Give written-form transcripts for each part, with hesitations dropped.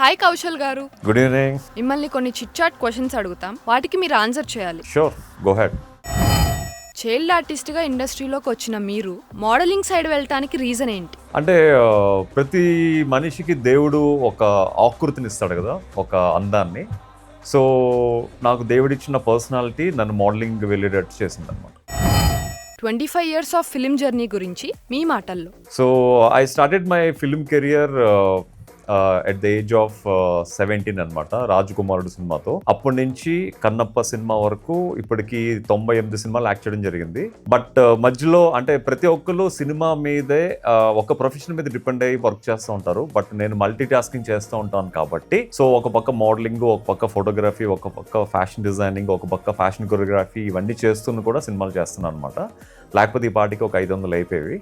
Hi Kaushal గారు. Good evening. మిమ్మల్ని కొన్ని చిట్-చాట్ క్వశ్చన్స్ అడుగుతాం, వాటికి మీరు ఆన్సర్ చేయాలి. Sure, go head. చైల్డ్ ఆర్టిస్ట్గా ఇండస్ట్రీలోకి వచ్చిన మీరు మోడలింగ్ సైడ్ వెళ్ళటానికి రీజన్ ఏంటి? అంటే ప్రతి మనిషికి దేవుడు ఒక ఆకృతిని ఇస్తాడు కదా, ఒక అందాన్ని. సో నాకు దేవుడిచ్చిన పర్సనాలిటీ నన్ను మోడలింగ్ వెళ్ళేటట్టు చేసింది అనమాట. 25 years ఆఫ్ ఫిల్మ్ జర్నీ గురించి మీ మాటల్లో. So I started my film career at the age of 17 అనమాట, రాజకుమారుడు సినిమాతో. అప్పటి నుంచి కన్నప్ప సినిమా వరకు ఇప్పటికి 98 సినిమాలు యాక్ట్ చేయడం జరిగింది. బట్ మధ్యలో అంటే ప్రతి ఒక్కరు సినిమా మీదే ఒక ప్రొఫెషన్ మీద డిపెండ్ అయ్యి వర్క్ చేస్తూ ఉంటారు. బట్ నేను మల్టీ టాస్కింగ్ చేస్తూ ఉంటాను కాబట్టి, సో ఒక పక్క మోడలింగ్, ఒక పక్క ఫోటోగ్రఫీ, ఒక పక్క ఫ్యాషన్ డిజైనింగ్, ఒక పక్క ఫ్యాషన్ కొరియోగ్రఫీ, ఇవన్నీ చేస్తూ కూడా సినిమాలు చేస్తున్నాను అనమాట. లేకపోతే ఈ పాటికి ఒక 500 అయిపోయేవి.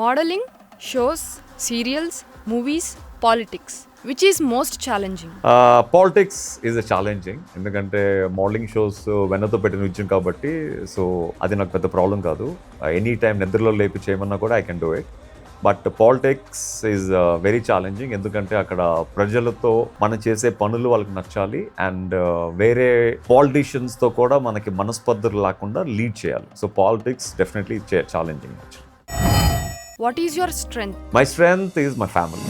Modelling, shows, serials, movies, politics, which is most challenging? Politics is a challenging, ఎందుకంటే మోడలింగ్ షోస్ వెన్నతో పెట్టిన విజయం కాబట్టి, సో అది నాకు పెద్ద ప్రాబ్లం కాదు. ఎనీ టైం నిద్రలో లేపి చేయమన్నా కూడా I can do it. But politics is very challenging, ఎందుకంటే అక్కడ ప్రజలతో మనం చేసే పనులు వాళ్ళకి నచ్చాలి, అండ్ వేరే పాలిటీషియన్స్తో కూడా మనకి మనస్పర్ధలు లేకుండా లీడ్ చేయాలి. So politics definitely challenging. What is your strength? My strength is my family.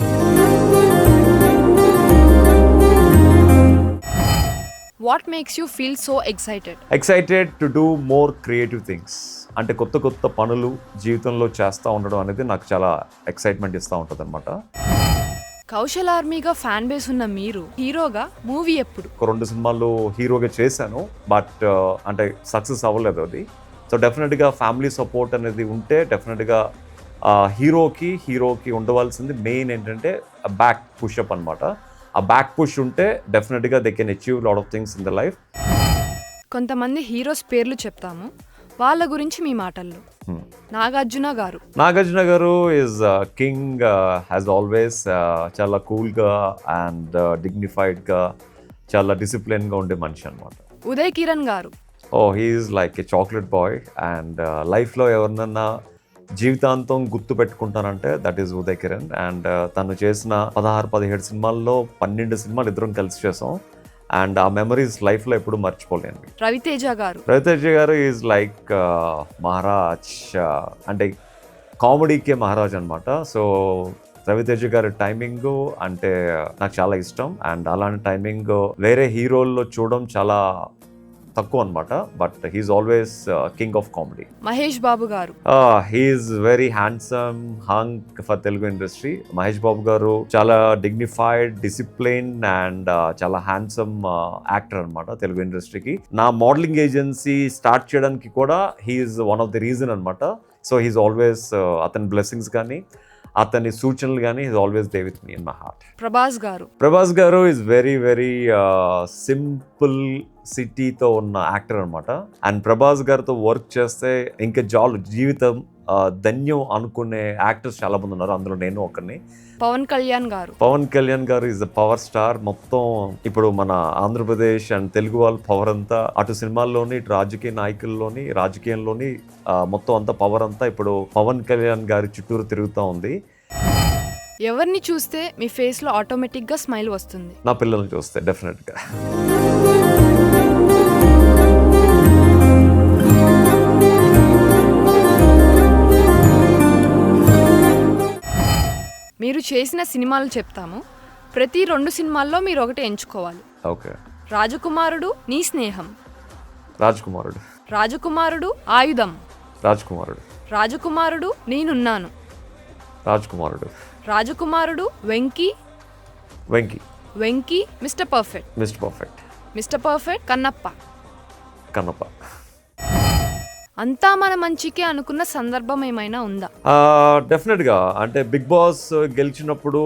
What makes you feel so excited? Excited to do more creative things. అంటే కొత్త కొత్త పనులు జీవితంలో చేస్తూ ఉండడం అనేది నాకు చాలా ఎక్సైట్మెంట్ ఇస్తూ ఉంటుంది అనమాట. కౌశల్ ఆర్మీగా ఫ్యాన్ బేస్ ఉన్న మీరు హీరోగా మూవీ ఎప్పుడు? 2 సినిమాల్లో హీరోగా చేశాను, బట్ అంటే సక్సెస్ అవ్వలేదు అది. సో డెఫినెట్గా ఫ్యామిలీ సపోర్ట్ అనేది ఉంటే డెఫినెట్గా హీరోకి ఉండవలసింది మెయిన్ ఏంటంటే బ్యాక్ పుషప్ అనమాట. ఆ బ్యాక్ పుష్ ఉంటే డెఫినెట్గా they can achieve lot of things in the life. కొంతమంది హీరోస్ పేర్లు చెప్తాము, వాళ్ళ గురించి మీ మాటల్లో. నాగార్జున గారు ఈజ్ కింగ్, హ్యాస్ ఆల్వేస్. చాలా కూల్గా అండ్ డిగ్నిఫైడ్గా, చాలా డిసిప్లిన్గా ఉండే మనిషి అనమాట. Uday Kiran garu. He's like a chocolate boy, and లైఫ్లో ఎవరినన్నా జీవితాంతం గుర్తు పెట్టుకుంటానంటే that is Uday Kiran. And తను చేసిన 16-17 సినిమాల్లో 12 సినిమాలు ఇద్దరం కలిసి చేసాం, అండ్ ఆ మెమరీస్ లైఫ్లో ఎప్పుడు మర్చిపోలేను. రవితేజ గారు ఈజ్ లైక్ మహారాజ్, అంటే కామెడీకే మహారాజ్ అనమాట. సో రవితేజ గారి టైమింగ్ అంటే నాకు చాలా ఇష్టం, అండ్ అలాంటి టైమింగ్ వేరే హీరోల్లో చూడడం చాలా తక్కువ అనమాట. But he's always king of comedy. Mahesh Babu garu. He's very handsome hunk for Telugu industry. Mahesh Babu garu చాలా డిగ్నిఫైడ్, డిసిప్లిన్ అండ్ చాలా హ్యాండ్సమ్ యాక్టర్ అనమాట తెలుగు ఇండస్ట్రీకి. నా మోడలింగ్ ఏజెన్సీ స్టార్ట్ చేయడానికి కూడా he's one of the reason అనమాట. సో హీఈస్ ఆల్వేస్ అతని బ్లెస్సింగ్స్ కానీ అతని సూచనలు కానీ is always there with me in my heart. Prabhas garu is very very simple సిటీతో ఉన్న యాక్టర్ అనమాట. అండ్ ప్రభాస్ గారితో వర్క్ చేస్తే ఇంకా జీవితం ధన్యం అనుకునే యాక్టర్స్ చాలా మంది ఉన్నారు, అందులో నేను ఒకరిని. పవన్ కళ్యాణ్ గారు ఈజ్ ద పవర్ స్టార్. మొత్తం ఇప్పుడు మన ఆంధ్రప్రదేశ్ అండ్ తెలుగు వాళ్ళ పవర్ అంతా అటు సినిమాల్లోని, ఇటు రాజకీయంలోని మొత్తం అంతా పవర్ అంతా ఇప్పుడు పవన్ కళ్యాణ్ గారి చుట్టూరు తిరుగుతూ ఉంది. ఎవరిని చూస్తే మీ ఫేస్ లో ఆటోమేటిక్ గా స్మైల్ వస్తుంది? నా పిల్లల్ని చూస్తే డెఫినెట్ గా. మీరు చేసిన సినిమాలు చెప్తాము, ప్రతి 2 సినిమాల్లో మీరు ఒకటి ఎంచుకోవాలి. ఓకే. రాజకుమారుడు, నీ స్నేహం. రాజకుమారుడు. ఆయుధం. రాజకుమారుడు. నేనున్నాను. రాజకుమారుడు. వెంకీ. Mister Perfect. కన్నప్ప. అంతా మన మంచికే అనుకున్న సందర్భం ఏమైనా ఉందా? డెఫినెట్గా. అంటే బిగ్ బాస్ గెలిచినప్పుడు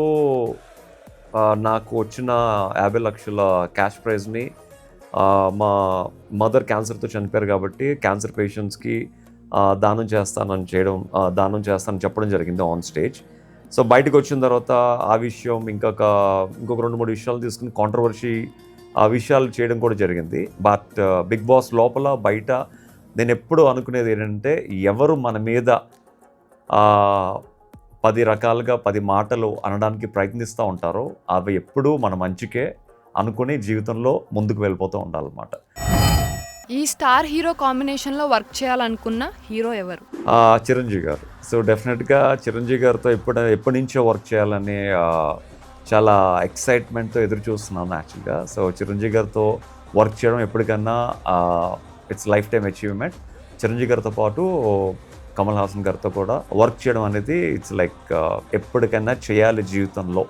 నాకు వచ్చిన 50 లక్షల క్యాష్ ప్రైజ్ని మా మదర్ క్యాన్సర్తో చనిపోయారు కాబట్టి క్యాన్సర్ పేషెంట్స్కి దానం చేస్తానని చెప్పడం జరిగింది ఆన్ స్టేజ్. సో బయటకు వచ్చిన తర్వాత ఆ విషయం ఇంకొక 2-3 విషయాలు తీసుకుని కాంట్రవర్సీ ఆ విషయాలు చేయడం కూడా జరిగింది. బట్ బిగ్ బాస్ లోపల బయట నేను ఎప్పుడు అనుకునేది ఏంటంటే, ఎవరు మన మీద 10 రకాలుగా 10 మాటలు అనడానికి ప్రయత్నిస్తూ ఉంటారో అవి ఎప్పుడూ మన మంచికే అనుకుని జీవితంలో ముందుకు వెళ్ళిపోతూ ఉండాలన్నమాట. ఈ స్టార్ హీరో కాంబినేషన్లో వర్క్ చేయాలనుకున్న హీరో ఎవరు? చిరంజీవి గారు. సో డెఫినెట్గా చిరంజీవి గారితో ఎప్పటి నుంచో వర్క్ చేయాలని చాలా ఎక్సైట్మెంట్తో ఎదురు చూస్తున్నాను యాక్చువల్గా. సో చిరంజీవి గారితో వర్క్ చేయడం ఎప్పటికన్నా it's lifetime achievement. Chiranjeevi గారితో పాటు కమల్ హాసన్ గారితో కూడా వర్క్ చేయడం అనేది ఇట్స్ లైక్ ఎప్పటికైనా చేయాలి జీవితంలో.